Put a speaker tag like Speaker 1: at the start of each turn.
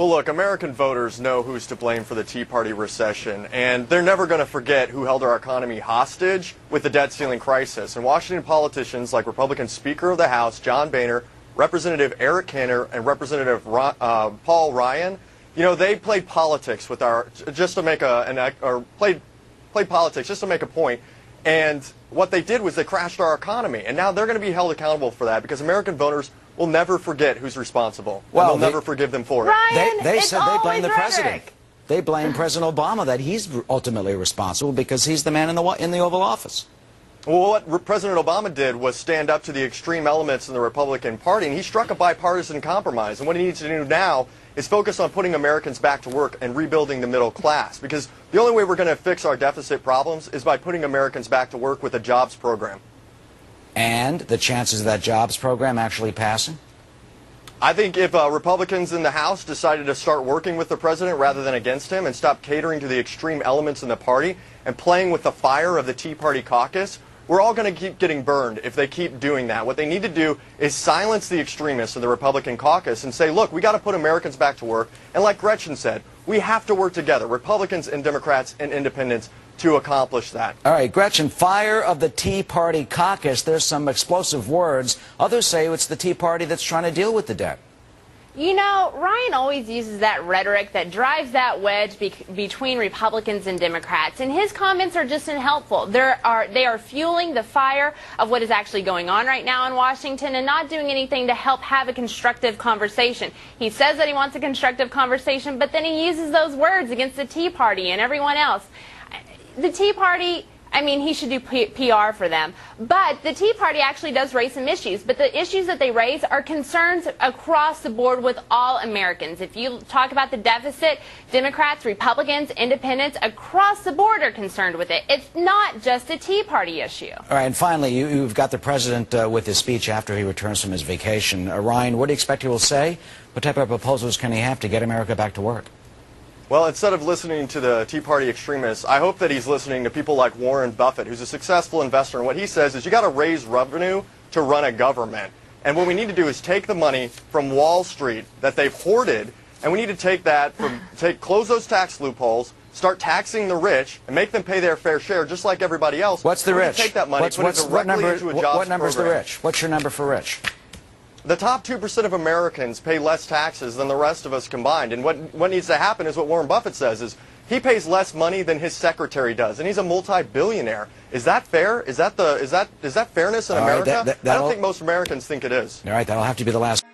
Speaker 1: Well, look, American voters know who's to blame for the Tea Party recession, and they're never going to forget who held our economy hostage with the debt ceiling crisis. And Washington politicians like Republican Speaker of the House John Boehner, Representative Eric Cantor, and Representative Paul Ryan, you know, they played politics with our just to make played politics just to make a point. And what they did was they crashed our economy, and now they're going to be held accountable for that because American voters will never forget who's responsible. Well, and they'll never forgive them for it.
Speaker 2: Ryan,
Speaker 3: they said they blame the
Speaker 2: rhetoric.
Speaker 3: president. They blame President Obama that he's ultimately responsible because he's the man in the Oval Office.
Speaker 1: Well, what President Obama did was stand up to the extreme elements in the Republican Party, and he struck a bipartisan compromise. And what he needs to do now is focus on putting Americans back to work and rebuilding the middle class. Because the only way we're going to fix our deficit problems is by putting Americans back to work with a jobs program.
Speaker 3: And the chances of that jobs program actually passing?
Speaker 1: I think if Republicans in the House decided to start working with the president rather than against him and stop catering to the extreme elements in the party and playing with the fire of the Tea Party caucus, we're all going to keep getting burned if they keep doing that. What they need to do is silence the extremists in the Republican caucus and say, look, we got to put Americans back to work. And like Gretchen said, we have to work together, Republicans and Democrats and independents, to accomplish that.
Speaker 3: All right, Gretchen, fire of the Tea Party caucus. There's some explosive words. Others say it's the Tea Party that's trying to deal with the debt.
Speaker 2: You know, Ryan always uses that rhetoric that drives that wedge between Republicans and Democrats, and his comments are just unhelpful. They are fueling the fire of what is actually going on right now in Washington and not doing anything to help have a constructive conversation. He says that he wants a constructive conversation, but then he uses those words against the Tea Party and everyone else. The Tea Party, I mean, he should do PR for them. But the Tea Party actually does raise some issues. But the issues that they raise are concerns across the board with all Americans. If you talk about the deficit, Democrats, Republicans, independents, across the board are concerned with it. It's not just a Tea Party issue.
Speaker 3: All right, and finally, you've got the president with his speech after he returns from his vacation. Ryan, what do you expect he will say? What type of proposals can he have to get America back to work?
Speaker 1: Well, instead of listening to the Tea Party extremists, I hope that he's listening to people like Warren Buffett, who's a successful investor. And what he says is you got to raise revenue to run a government. And what we need to do is take the money from Wall Street that they've hoarded, and we need to take that close those tax loopholes, start taxing the rich, and make them pay their fair share, just like everybody else.
Speaker 3: What's the rich?
Speaker 1: Take that money, put it directly into a jobs
Speaker 3: what number's
Speaker 1: program.
Speaker 3: the rich? What's your number for rich?
Speaker 1: The top 2% of Americans pay less taxes than the rest of us combined. And what needs to happen is what Warren Buffett says is he pays less money than his secretary does, and he's a multi-billionaire. Is that fair? Is that fairness in America? I don't think most Americans think it is.
Speaker 3: All right, that'll have to be the last